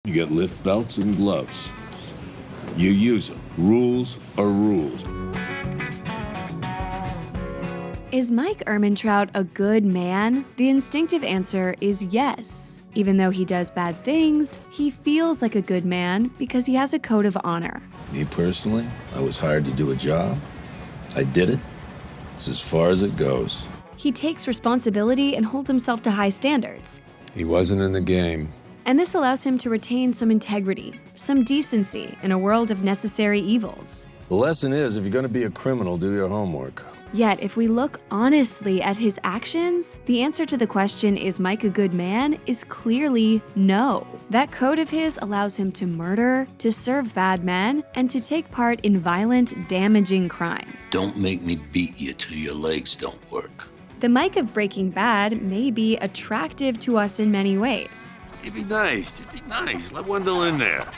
You get lift belts and gloves. You use them. Rules are rules. Is Mike Ehrmantraut a good man? The instinctive answer is yes. Even though he does bad things, he feels like a good man because he has a code of honor. Me personally, I was hired to do a job. I did it. It's as far as it goes. He takes responsibility and holds himself to high standards. He wasn't in the game. And this allows him to retain some integrity, some decency in a world of necessary evils. The lesson is, if you're going to be a criminal, do your homework. Yet, if we look honestly at his actions, the answer to the question, is Mike a good man, is clearly no. That code of his allows him to murder, to serve bad men, and to take part in violent, damaging crime. Don't make me beat you till your legs don't work. The Mike of Breaking Bad may be attractive to us in many ways. It'd be nice. It'd be nice. Let Wendell in there.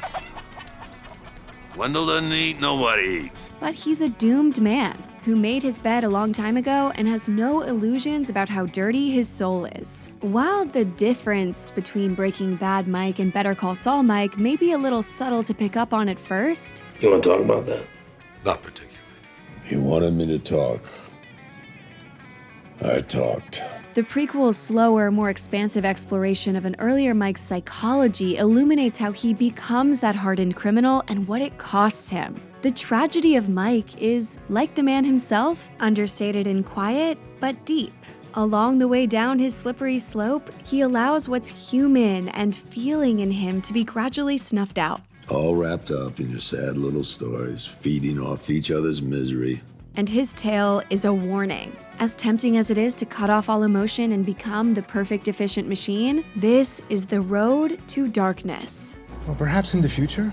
Wendell doesn't eat, nobody eats. But he's a doomed man who made his bed a long time ago and has no illusions about how dirty his soul is. While the difference between Breaking Bad Mike and Better Call Saul Mike may be a little subtle to pick up on at first, You want to talk about that? Not particularly. He wanted me to talk. I talked. the prequel's slower, more expansive exploration of an earlier Mike's psychology illuminates how he becomes that hardened criminal and what it costs him. The tragedy of Mike is, like the man himself, understated and quiet, but deep. Along the way down his slippery slope, he allows what's human and feeling in him to be gradually snuffed out. All wrapped up in your sad little stories, feeding off each other's misery. And his tale is a warning. As tempting as it is to cut off all emotion and become the perfect efficient machine, this is the road to darkness. Well, perhaps in the future,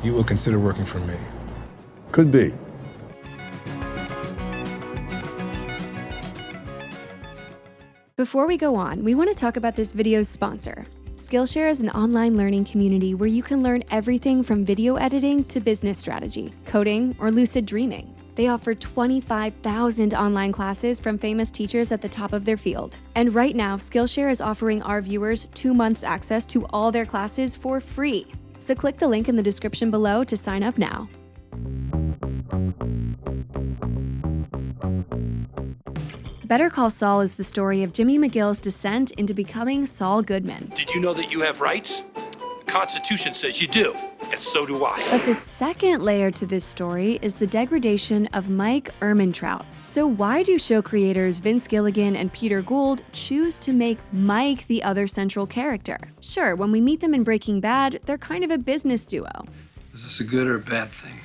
you will consider working for me. Could be. Before we go on, we want to talk about this video's sponsor. Skillshare is an online learning community where you can learn everything from video editing to business strategy, coding, or lucid dreaming. They offer 25,000 online classes from famous teachers at the top of their field. And right now, Skillshare is offering our viewers 2 months access to all their classes for free. So click the link in the description below to sign up now. Better Call Saul is the story of Jimmy McGill's descent into becoming Saul Goodman. Did you know that you have rights? The Constitution says you do, and so do I. But the second layer to this story is the degradation of Mike Ehrmantraut. So why do show creators Vince Gilligan and Peter Gould choose to make Mike the other central character? Sure, when we meet them in Breaking Bad, they're kind of a business duo. Is this a good or a bad thing?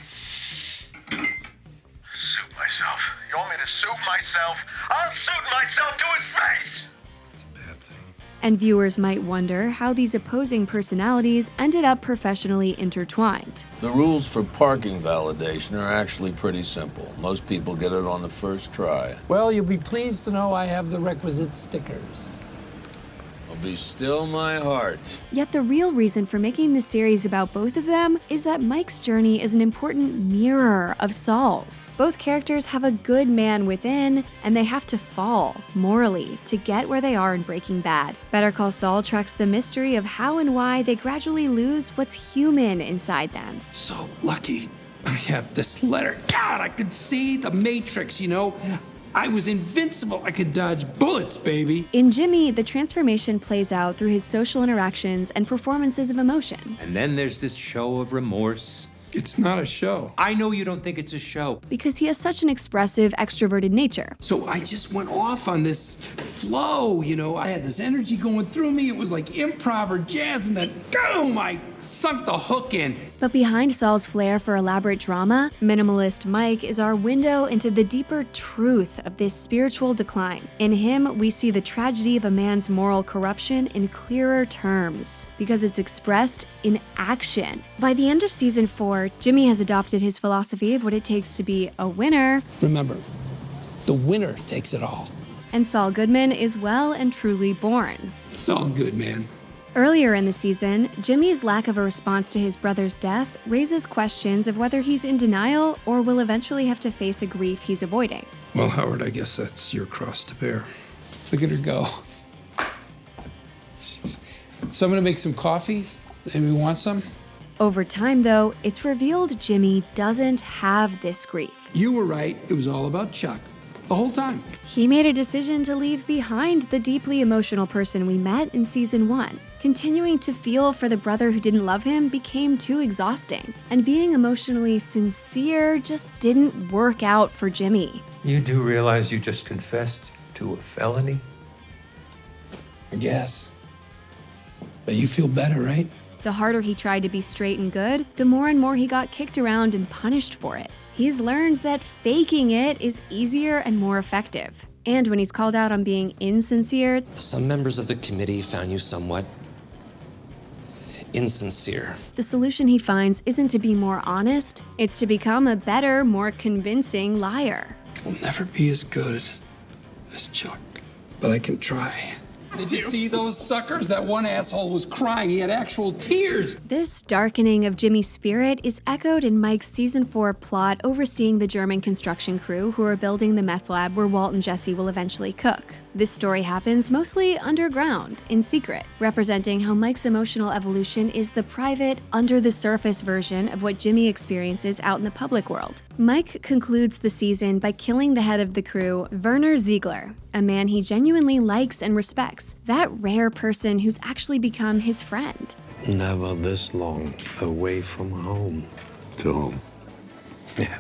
Suit myself. You want me to suit myself? I'll suit myself to his face! It's a bad thing. And viewers might wonder how these opposing personalities ended up professionally intertwined. The rules for parking validation are actually pretty simple. Most people get it on the first try. Well, you'll be pleased to know I have the requisite stickers. Will be still my heart. Yet the real reason for making this series about both of them is that Mike's journey is an important mirror of Saul's. Both characters have a good man within, and they have to fall, morally, to get where they are in Breaking Bad. Better Call Saul tracks the mystery of how and why they gradually lose what's human inside them. So lucky I have this letter. God, I could see the Matrix, you know? I was invincible. I could dodge bullets, baby. In Jimmy, the transformation plays out through his social interactions and performances of emotion. And then there's this show of remorse. It's not a show. I know you don't think it's a show. Because he has such an expressive, extroverted nature. So I just went off on this flow, you know? I had this energy going through me. It was like improv or jazz, and then boom, I sunk the hook in. But behind Saul's flair for elaborate drama, Minimalist Mike is our window into the deeper truth of this spiritual decline. In him, we see the tragedy of a man's moral corruption in clearer terms, because it's expressed in action. By the end of season 4, Jimmy has adopted his philosophy of what it takes to be a winner. Remember, the winner takes it all. And Saul Goodman is well and truly born. It's all good, man. Earlier in the season, Jimmy's lack of a response to his brother's death raises questions of whether he's in denial or will eventually have to face a grief he's avoiding. Well, Howard, I guess that's your cross to bear. Look at her go. Someone to make some coffee? Anybody want some? Over time, though, it's revealed Jimmy doesn't have this grief. You were right. It was all about Chuck. The whole time. He made a decision to leave behind the deeply emotional person we met in season 1. Continuing to feel for the brother who didn't love him became too exhausting, and being emotionally sincere just didn't work out for Jimmy. You do realize you just confessed to a felony? I guess. But you feel better, right? The harder he tried to be straight and good, the more and more he got kicked around and punished for it. He's learned that faking it is easier and more effective. And when he's called out on being insincere, some members of the committee found you somewhat insincere. The solution he finds isn't to be more honest, it's to become a better, more convincing liar. I'll never be as good as Chuck, but I can try. Did you see those suckers? That one asshole was crying. He had actual tears. This darkening of Jimmy's spirit is echoed in Mike's season 4 plot overseeing the German construction crew who are building the meth lab where Walt and Jesse will eventually cook. This story happens mostly underground, in secret, representing how Mike's emotional evolution is the private, under-the-surface version of what Jimmy experiences out in the public world. Mike concludes the season by killing the head of the crew, Werner Ziegler, a man he genuinely likes and respects, that rare person who's actually become his friend. Never this long away from home. To whom? Yeah.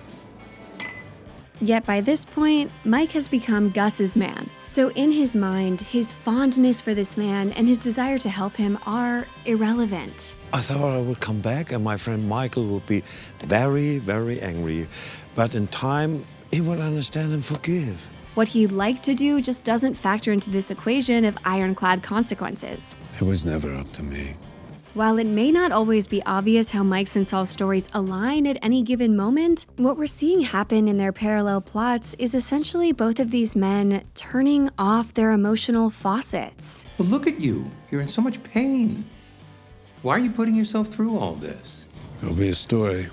Yet by this point, Mike has become Gus's man. So in his mind, his fondness for this man and his desire to help him are irrelevant. I thought I would come back and my friend Michael would be very, very angry. But in time, he would understand and forgive. What he'd like to do just doesn't factor into this equation of ironclad consequences. It was never up to me. While it may not always be obvious how Mike's and Saul's stories align at any given moment, what we're seeing happen in their parallel plots is essentially both of these men turning off their emotional faucets. Well, look at you. You're in so much pain. Why are you putting yourself through all this? There'll be a story.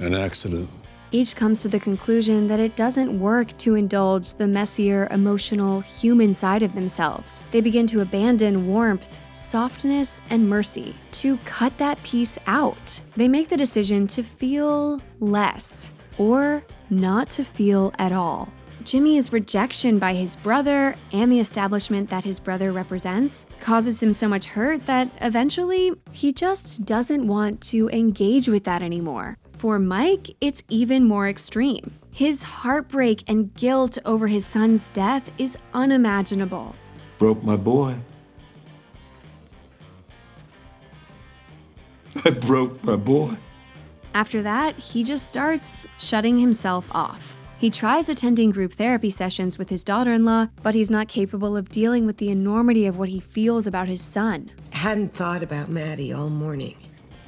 An accident. Each comes to the conclusion that it doesn't work to indulge the messier, emotional, human side of themselves. They begin to abandon warmth, softness, and mercy, to cut that piece out. They make the decision to feel less, or not to feel at all. Jimmy's rejection by his brother and the establishment that his brother represents causes him so much hurt that eventually he just doesn't want to engage with that anymore. For Mike, it's even more extreme. His heartbreak and guilt over his son's death is unimaginable. Broke my boy. I broke my boy. After that, he just starts shutting himself off. He tries attending group therapy sessions with his daughter-in-law, but he's not capable of dealing with the enormity of what he feels about his son. I hadn't thought about Maddie all morning.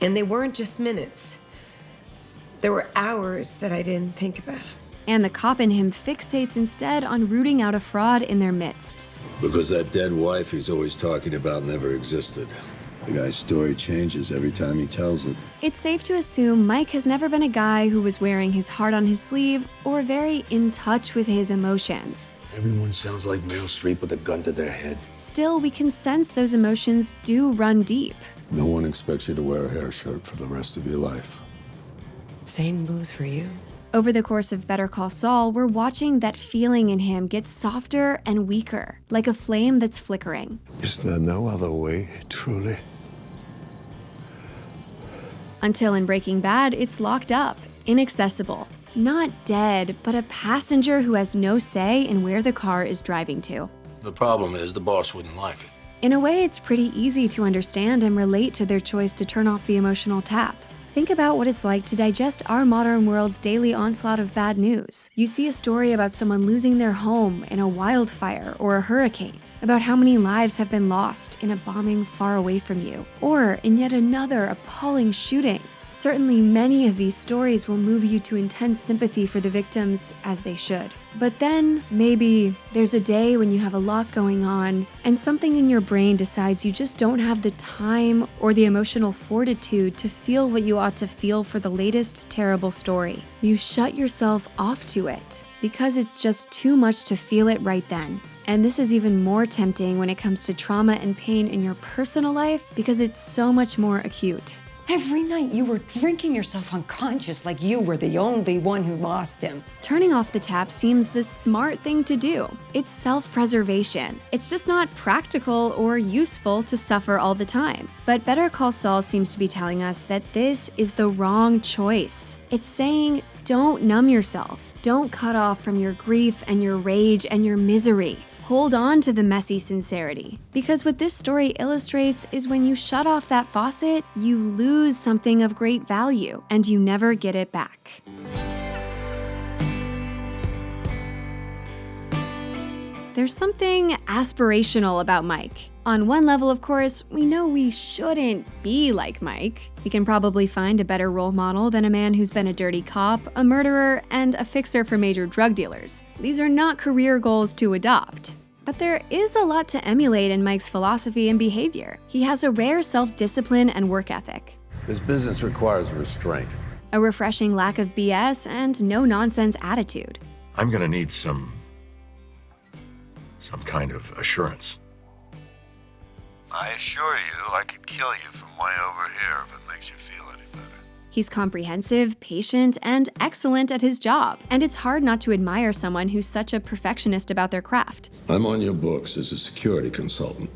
And they weren't just minutes. There were hours that I didn't think about him. And the cop in him fixates instead on rooting out a fraud in their midst. Because that dead wife he's always talking about never existed. The guy's story changes every time he tells it. It's safe to assume Mike has never been a guy who was wearing his heart on his sleeve or very in touch with his emotions. Everyone sounds like Meryl Streep with a gun to their head. Still, we can sense those emotions do run deep. No one expects you to wear a hair shirt for the rest of your life. Same goes for you. Over the course of Better Call Saul, we're watching that feeling in him get softer and weaker, like a flame that's flickering. Is there no other way, truly? Until in Breaking Bad, it's locked up, inaccessible. Not dead, but a passenger who has no say in where the car is driving to. The problem is the boss wouldn't like it. In a way, it's pretty easy to understand and relate to their choice to turn off the emotional tap. Think about what it's like to digest our modern world's daily onslaught of bad news. You see a story about someone losing their home in a wildfire or a hurricane, about how many lives have been lost in a bombing far away from you, or in yet another appalling shooting. Certainly, many of these stories will move you to intense sympathy for the victims, as they should. But then, maybe, there's a day when you have a lot going on, and something in your brain decides you just don't have the time or the emotional fortitude to feel what you ought to feel for the latest terrible story. You shut yourself off to it, because it's just too much to feel it right then. And this is even more tempting when it comes to trauma and pain in your personal life because it's so much more acute. Every night you were drinking yourself unconscious like you were the only one who lost him. Turning off the tap seems the smart thing to do. It's self-preservation. It's just not practical or useful to suffer all the time. But Better Call Saul seems to be telling us that this is the wrong choice. It's saying, don't numb yourself. Don't cut off from your grief and your rage and your misery. Hold on to the messy sincerity. Because what this story illustrates is when you shut off that faucet, you lose something of great value and you never get it back. There's something aspirational about Mike. On one level, of course, we know we shouldn't be like Mike. We can probably find a better role model than a man who's been a dirty cop, a murderer, and a fixer for major drug dealers. These are not career goals to adopt. But there is a lot to emulate in Mike's philosophy and behavior. He has a rare self-discipline and work ethic. This business requires restraint. A refreshing lack of BS and no-nonsense attitude. I'm gonna need some kind of assurance. I assure you, I could kill you from way over here if it makes you feel any better. He's comprehensive, patient, and excellent at his job. And it's hard not to admire someone who's such a perfectionist about their craft. I'm on your books as a security consultant.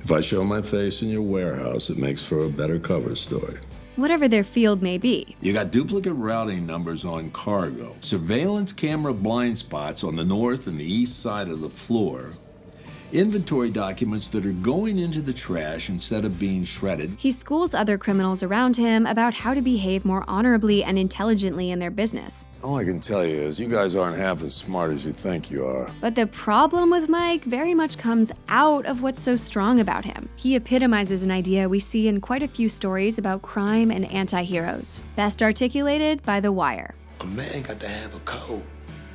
If I show my face in your warehouse, it makes for a better cover story. Whatever their field may be. You got duplicate routing numbers on cargo, surveillance camera blind spots on the north and the east side of the floor, inventory documents that are going into the trash instead of being shredded. He schools other criminals around him about how to behave more honorably and intelligently in their business. All I can tell you is you guys aren't half as smart as you think you are. But the problem with Mike very much comes out of what's so strong about him. He epitomizes an idea we see in quite a few stories about crime and anti-heroes, best articulated by The Wire. A man got to have a code.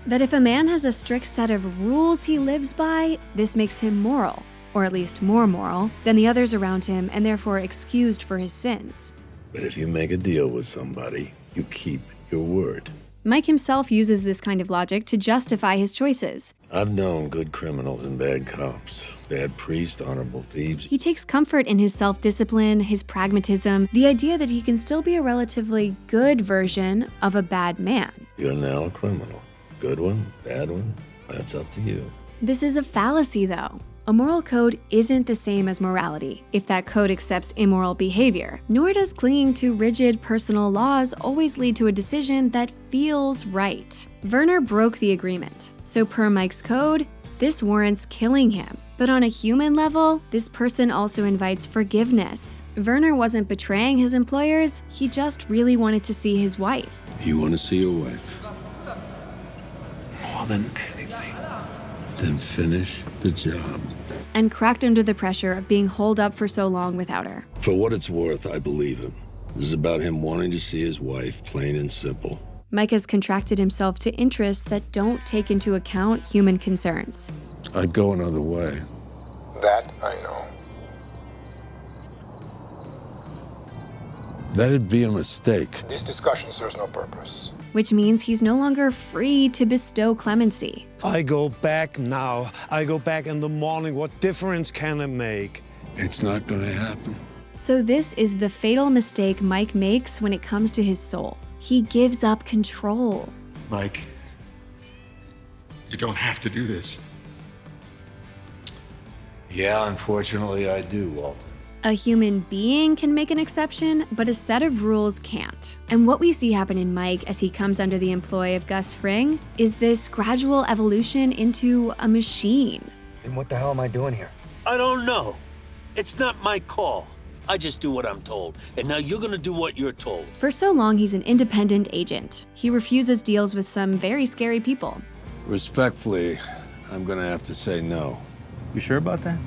That if a man has a strict set of rules he lives by, this makes him moral, or at least more moral, than the others around him and therefore excused for his sins. But if you make a deal with somebody, you keep your word. Mike himself uses this kind of logic to justify his choices. I've known good criminals and bad cops, bad priests, honorable thieves. He takes comfort in his self-discipline, his pragmatism, the idea that he can still be a relatively good version of a bad man. You're now a criminal. Good one, bad one, that's up to you. This is a fallacy, though. A moral code isn't the same as morality, if that code accepts immoral behavior. Nor does clinging to rigid personal laws always lead to a decision that feels right. Werner broke the agreement, so per Mike's code, this warrants killing him. But on a human level, this person also invites forgiveness. Werner wasn't betraying his employers, he just really wanted to see his wife. You want to see your wife? More than anything. Then finish the job. And cracked under the pressure of being holed up for so long without her. For what it's worth, I believe him. This is about him wanting to see his wife, plain and simple. Mike has contracted himself to interests that don't take into account human concerns. I'd go another way. That I know. That'd be a mistake. This discussion serves no purpose. Which means he's no longer free to bestow clemency. I go back now. I go back in the morning. What difference can it make? It's not gonna happen. So this is the fatal mistake Mike makes when it comes to his soul. He gives up control. Mike, you don't have to do this. Yeah, unfortunately I do, Walter. A human being can make an exception, but a set of rules can't. And what we see happen in Mike as he comes under the employ of Gus Fring is this gradual evolution into a machine. And what the hell am I doing here? I don't know. It's not my call. I just do what I'm told. And now you're gonna do what you're told. For so long, he's an independent agent. He refuses deals with some very scary people. Respectfully, I'm gonna have to say no. You sure about that?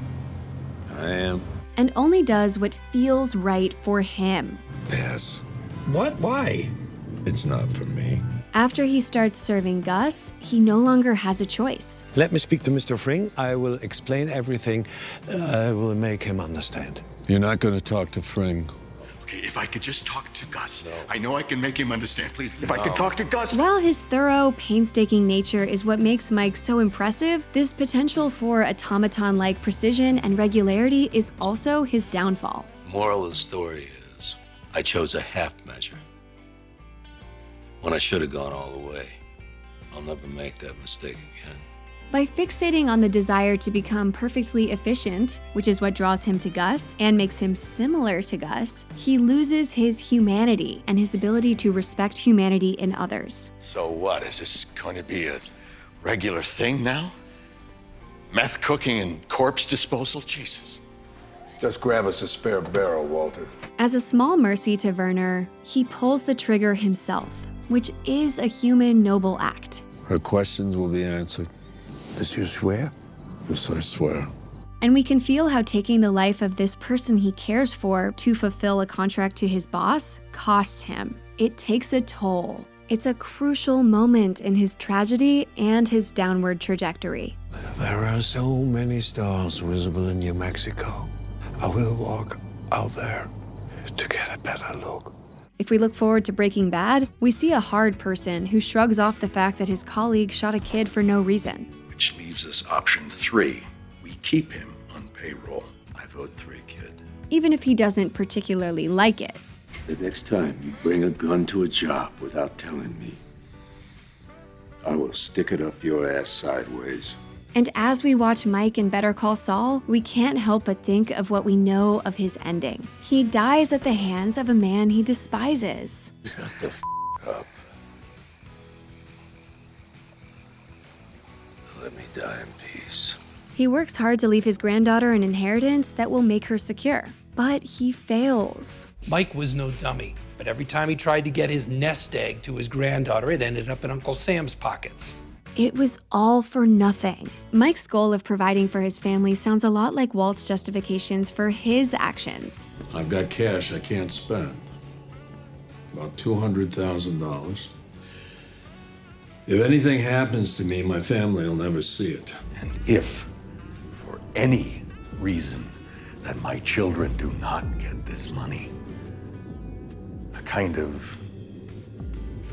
I am. And only does what feels right for him. Pass. What? Why? It's not for me. After he starts serving Gus, he no longer has a choice. Let me speak to Mr. Fring. I will explain everything. I will make him understand. You're not going to talk to Fring. Okay, if I could just talk to Gus. No. I know I can make him understand. Please, if I could talk to Gus. While his thorough, painstaking nature is what makes Mike so impressive, this potential for automaton-like precision and regularity is also his downfall. Moral of the story is, I chose a half measure when I should have gone all the way. I'll never make that mistake again. By fixating on the desire to become perfectly efficient, which is what draws him to Gus and makes him similar to Gus, he loses his humanity and his ability to respect humanity in others. So what, is this going to be a regular thing now? Meth cooking and corpse disposal? Jesus. Just grab us a spare barrel, Walter. As a small mercy to Werner, he pulls the trigger himself, which is a human noble act. Her questions will be answered. Does you swear? Yes, I swear. And we can feel how taking the life of this person he cares for to fulfill a contract to his boss costs him. It takes a toll. It's a crucial moment in his tragedy and his downward trajectory. There are so many stars visible in New Mexico. I will walk out there to get a better look. If we look forward to Breaking Bad, we see a hard person who shrugs off the fact that his colleague shot a kid for no reason. Which leaves us option 3. We keep him on payroll. I vote 3, kid. Even if he doesn't particularly like it. The next time you bring a gun to a job without telling me, I will stick it up your ass sideways. And as we watch Mike in Better Call Saul, we can't help but think of what we know of his ending. He dies at the hands of a man he despises. Shut the up. Let me die in peace. He works hard to leave his granddaughter an inheritance that will make her secure, but he fails. Mike was no dummy, but every time he tried to get his nest egg to his granddaughter, it ended up in Uncle Sam's pockets. It was all for nothing. Mike's goal of providing for his family sounds a lot like Walt's justifications for his actions. I've got cash I can't spend. About $200,000. If anything happens to me, my family will never see it. And if, for any reason, that my children do not get this money, a kind of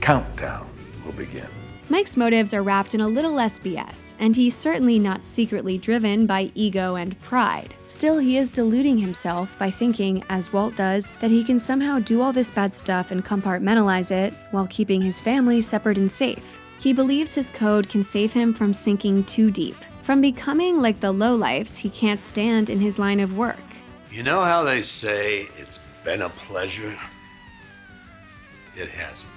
countdown will begin. Mike's motives are wrapped in a little less BS, and he's certainly not secretly driven by ego and pride. Still, he is deluding himself by thinking, as Walt does, that he can somehow do all this bad stuff and compartmentalize it while keeping his family separate and safe. He believes his code can save him from sinking too deep, from becoming like the lowlifes he can't stand in his line of work. You know how they say it's been a pleasure? It hasn't.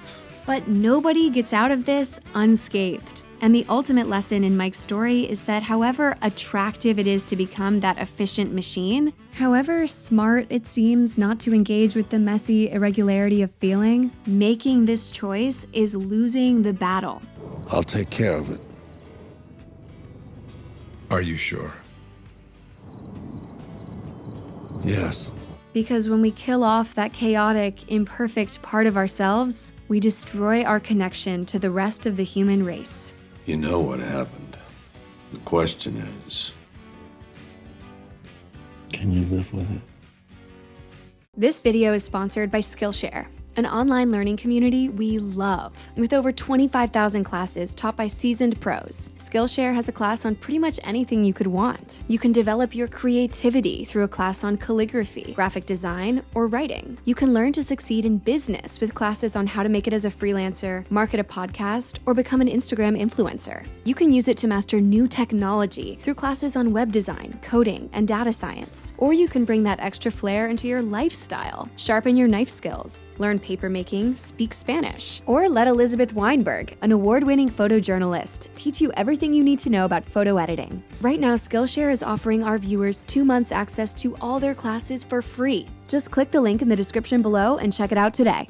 But nobody gets out of this unscathed. And the ultimate lesson in Mike's story is that however attractive it is to become that efficient machine, however smart it seems not to engage with the messy irregularity of feeling, making this choice is losing the battle. I'll take care of it. Are you sure? Yes. Because when we kill off that chaotic, imperfect part of ourselves, we destroy our connection to the rest of the human race. You know what happened. The question is, can you live with it? This video is sponsored by Skillshare, an online learning community we love. With over 25,000 classes taught by seasoned pros, Skillshare has a class on pretty much anything you could want. You can develop your creativity through a class on calligraphy, graphic design, or writing. You can learn to succeed in business with classes on how to make it as a freelancer, market a podcast, or become an Instagram influencer. You can use it to master new technology through classes on web design, coding, and data science. Or you can bring that extra flair into your lifestyle, sharpen your knife skills, learn papermaking, speak Spanish, or let Elizabeth Weinberg, an award-winning photojournalist, teach you everything you need to know about photo editing. Right now, Skillshare is offering our viewers 2 months access to all their classes for free. Just click the link in the description below and check it out today.